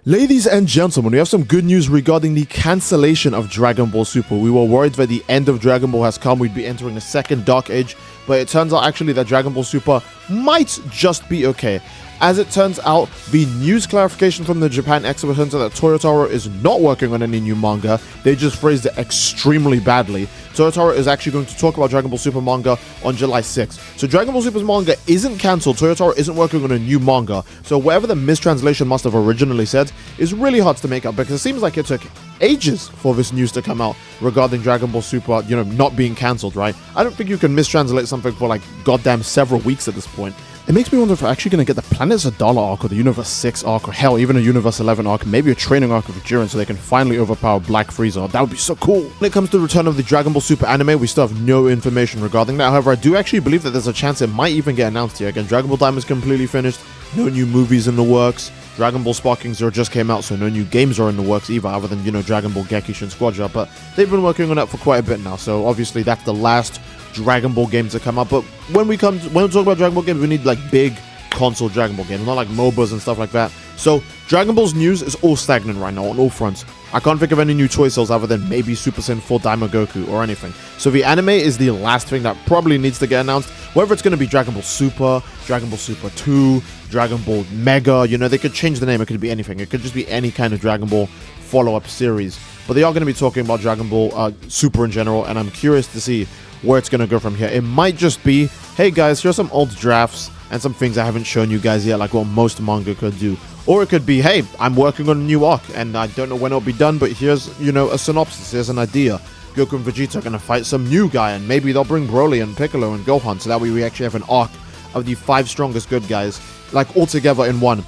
Ladies and gentlemen, we have some good news regarding the cancellation of Dragon Ball Super. We were worried that the end of Dragon Ball has come, we'd be entering a second Dark Age, but it turns out actually that Dragon Ball Super might just be okay. As it turns out, the news clarification from the Japan expo turns out that Toyotaro is not working on any new manga. They just phrased it extremely badly. Toyotaro is actually going to talk about Dragon Ball Super manga on July 6th. So Dragon Ball Super's manga isn't cancelled. Toyotaro isn't working on a new manga. So whatever the mistranslation must have originally said is really hard to make up, because it seems like it took ages for this news to come out regarding Dragon Ball Super, not being cancelled, right? I don't think you can mistranslate something for like goddamn several weeks at this point. It makes me wonder if we're actually going to get the Planet Zadala arc or the Universe 6 arc, or hell, even a Universe 11 arc, maybe a training arc of Jiren so they can finally overpower Black Frieza. That would be so cool. When it comes to the return of the Dragon Ball Super anime, we still have no information regarding that. However, I do actually believe that there's a chance it might even get announced here. Again, Dragon Ball Daima is completely finished, no new movies in the works. Dragon Ball Sparking Zero just came out, so no new games are in the works either, other than, Dragon Ball Gekishin Squadra, but they've been working on that for quite a bit now, so obviously that's the last Dragon Ball game to come out. But when we talk about Dragon Ball games, we need like big console Dragon Ball games, not like MOBAs and stuff like that. So Dragon Ball's news is all stagnant right now on all fronts. I can't think of any new toy sales other than maybe Super Saiyan 4 Daima Goku or anything. So the anime is the last thing that probably needs to get announced. Whether it's going to be Dragon Ball Super, Dragon Ball Super 2, Dragon Ball Mega, they could change the name. It could be anything. It could just be any kind of Dragon Ball follow-up series. But they are going to be talking about Dragon Ball Super in general, and I'm curious to see where it's going to go from here. It might just be, hey guys, here's some old drafts and some things I haven't shown you guys yet, like what most manga could do. Or it could be, hey, I'm working on a new arc, and I don't know when it'll be done, but here's, a synopsis, here's an idea. Goku and Vegeta are going to fight some new guy, and maybe they'll bring Broly and Piccolo and Gohan, so that way we actually have an arc of the 5 strongest good guys, like all together in one,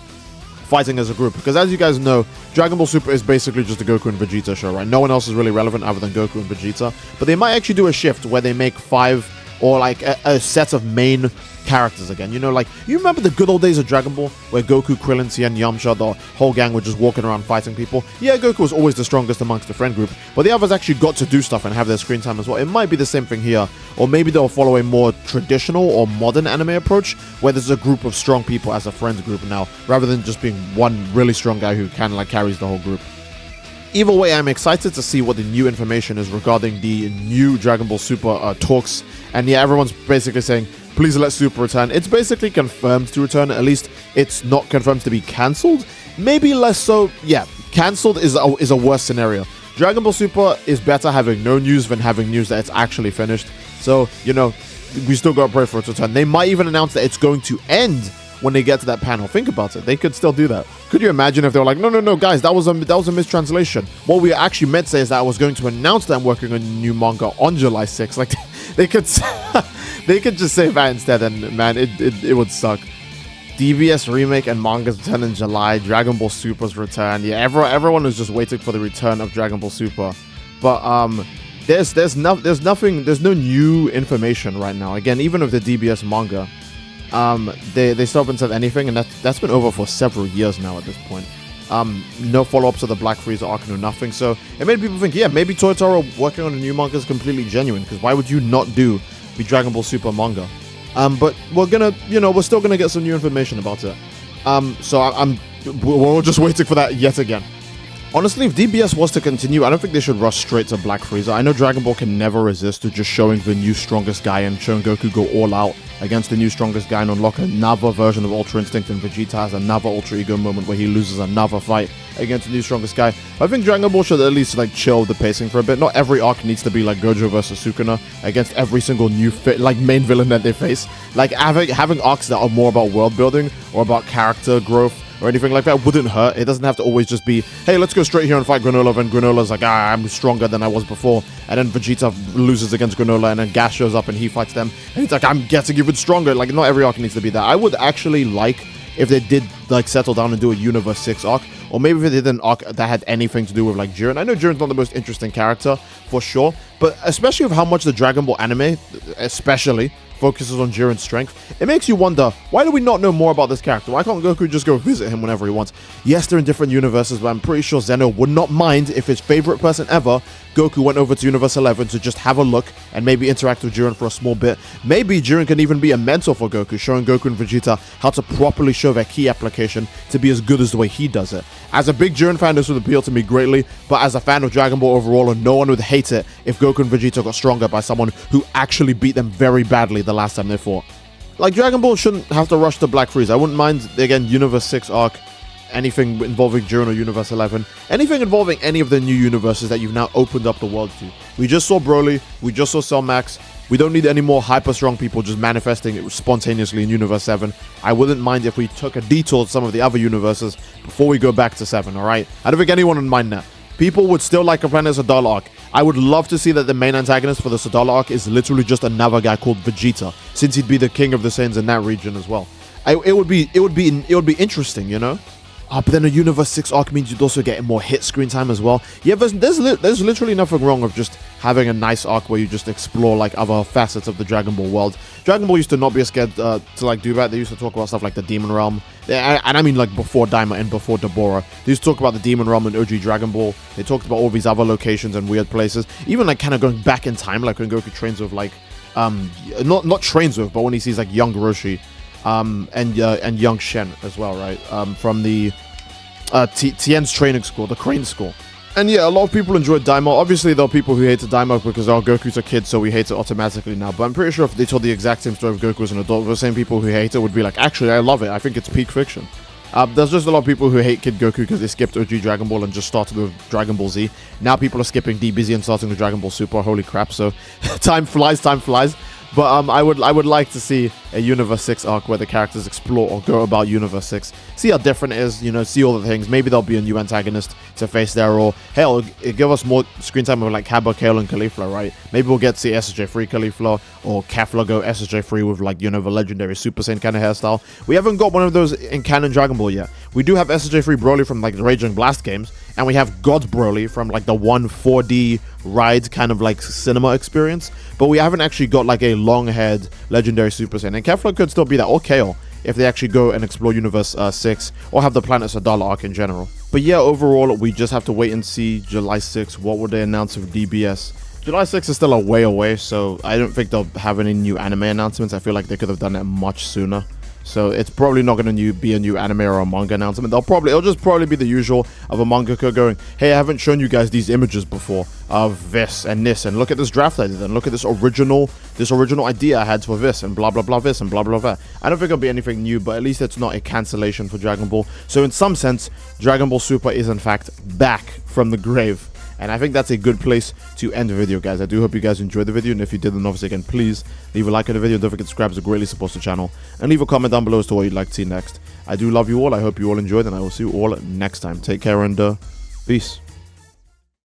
fighting as a group. Because as you guys know, Dragon Ball Super is basically just a Goku and Vegeta show, right? No one else is really relevant other than Goku and Vegeta. But they might actually do a shift where they make 5 or like a set of main characters again. Like, you remember the good old days of Dragon Ball where Goku, Krillin, Tien, Yamcha, the whole gang were just walking around fighting people? Yeah, Goku was always the strongest amongst the friend group, but the others actually got to do stuff and have their screen time as well. It might be the same thing here, or maybe they'll follow a more traditional or modern anime approach where there's a group of strong people as a friends group now, rather than just being one really strong guy who kind of like carries the whole group. Either way, I'm excited to see what the new information is regarding the new Dragon Ball Super talks. And yeah, everyone's basically saying, please let Super return. It's basically confirmed to return. At least it's not confirmed to be cancelled. Maybe less so. Yeah, cancelled is a worse scenario. Dragon Ball Super is better having no news than having news that it's actually finished. So, we still got to pray for it to return. They might even announce that it's going to end when they get to that panel. Think about it. They could still do that. Could you imagine if they were like, no, guys, that was a mistranslation. What we actually meant to say is that I was going to announce that I'm working on a new manga on July 6th. Like, they could they could just say that instead, and man, it would suck. DBS remake and manga's return in July. Dragon Ball Super's return. Yeah, everyone is just waiting for the return of Dragon Ball Super. But there's no new information right now. Again, even with the DBS manga, they still haven't said anything, and that's been over for several years now at this point. No follow-ups of the Black Frieza arc, no nothing. So it made people think, yeah, maybe Toyotaro working on a new manga is completely genuine, because why would you not do the Dragon Ball Super manga? But we're still gonna get some new information about it. So we're just waiting for that yet again. Honestly, if DBS was to continue, I don't think they should rush straight to Black Frieza. I know Dragon Ball can never resist to just showing the new strongest guy and showing Goku go all out against the new strongest guy and unlock another version of Ultra Instinct, and Vegeta has another Ultra Ego moment where he loses another fight against the new strongest guy. I think Dragon Ball should at least like chill the pacing for a bit. Not every arc needs to be like Gojo versus Sukuna against every single new main villain that they face. Like having arcs that are more about world building or about character growth or anything like that wouldn't hurt. It doesn't have to always just be, hey, let's go straight here and fight Granola, and Granola's like, I'm stronger than I was before, and then Vegeta loses against Granola, and then Gas shows up and he fights them, and he's like, I'm getting even stronger. Like, not every arc needs to be that. I would actually like if they did like settle down and do a Universe 6 arc, or maybe if they did an arc that had anything to do with like Jiren. I know Jiren's not the most interesting character for sure, but especially with how much the Dragon Ball anime especially focuses on Jiren's strength. It makes you wonder, why do we not know more about this character? Why can't Goku just go visit him whenever he wants? Yes, they're in different universes, but I'm pretty sure Zeno would not mind if his favorite person ever, Goku, went over to Universe 11 to just have a look and maybe interact with Jiren for a small bit. Maybe Jiren can even be a mentor for Goku, showing Goku and Vegeta how to properly show their key application to be as good as the way he does it. As a big Jiren fan, this would appeal to me greatly, but as a fan of Dragon Ball overall, no one would hate it if Goku and Vegeta got stronger by someone who actually beat them very badly the last time they fought. Like, Dragon Ball shouldn't have to rush to Black Freeze. I wouldn't mind, again, Universe 6 arc, anything involving Jiren or Universe 11, anything involving any of the new universes that you've now opened up the world to. We just saw Broly, we just saw Cell Max. We don't need any more hyper strong people just manifesting spontaneously in Universe 7. I wouldn't mind if we took a detour to some of the other universes before we go back to 7, alright? I don't think anyone would mind that. People would still like a Planet Sadala arc. I would love to see that the main antagonist for the Sadala arc is literally just another guy called Vegeta, since he'd be the king of the Saiyans in that region as well. It would be interesting, you know? But then a Universe 6 arc means you'd also get more hit screen time as well. Yeah, there's literally nothing wrong with just having a nice arc where you just explore like other facets of the Dragon Ball world. Dragon Ball used to not be scared to like do that. They used to talk about stuff like the Demon Realm. And I mean like before Daima and before Deborah. They used to talk about the Demon Realm and OG Dragon Ball. They talked about all these other locations and weird places. Even like kind of going back in time, like when Goku trains with like, not trains with, but when he sees like young Roshi. And young Shen as well, right? From the Tien's training school, the Crane school. And yeah, a lot of people enjoyed Daima. Obviously, there are people who hated Daima because, oh, Goku's a kid, so we hate it automatically now. But I'm pretty sure if they told the exact same story of Goku as an adult, the same people who hate it would be like, actually, I love it. I think it's peak fiction. There's just a lot of people who hate Kid Goku because they skipped OG Dragon Ball and just started with Dragon Ball Z. Now people are skipping DBZ and starting with Dragon Ball Super. Holy crap, so time flies. But I would like to see a Universe 6 arc where the characters explore or go about Universe 6. See how different it is, you know, see all the things. Maybe there'll be a new antagonist to face there, or hell, it'll give us more screen time with like Cabba, Kale, and Caulifla, right? Maybe we'll get to see SSJ-free Caulifla, or Kefla go SSJ-free with like, you know, the legendary Super Saiyan kind of hairstyle. We haven't got one of those in canon Dragon Ball yet. We do have SSJ-free Broly from like the Raging Blast games, and we have God Broly from like the 4D ride kind of like cinema experience, but we haven't actually got like a long-haired legendary Super Saiyan. And Kefla could still be that, or Kale, if they actually go and explore Universe 6, or have the Planet Sadala arc in general. But yeah, overall, we just have to wait and see July 6th. What would they announce of DBS? July 6th is still a way away, so I don't think they'll have any new anime announcements. I feel like they could have done that much sooner. So it's probably not going to be a new anime or a manga announcement. It'll just probably be the usual of a mangaka going, hey, I haven't shown you guys these images before of this and this, and look at this draft I did, and look at this original idea I had for this, and blah blah blah this, and blah blah blah. I don't think it'll be anything new, but at least it's not a cancellation for Dragon Ball. So in some sense, Dragon Ball Super is in fact back from the grave. And I think that's a good place to end the video, guys. I do hope you guys enjoyed the video, and if you did, then obviously again, please leave a like on the video. Don't forget to subscribe, it greatly supports the channel, and leave a comment down below as to what you'd like to see next. I do love you all. I hope you all enjoyed, and I will see you all next time. Take care, and peace.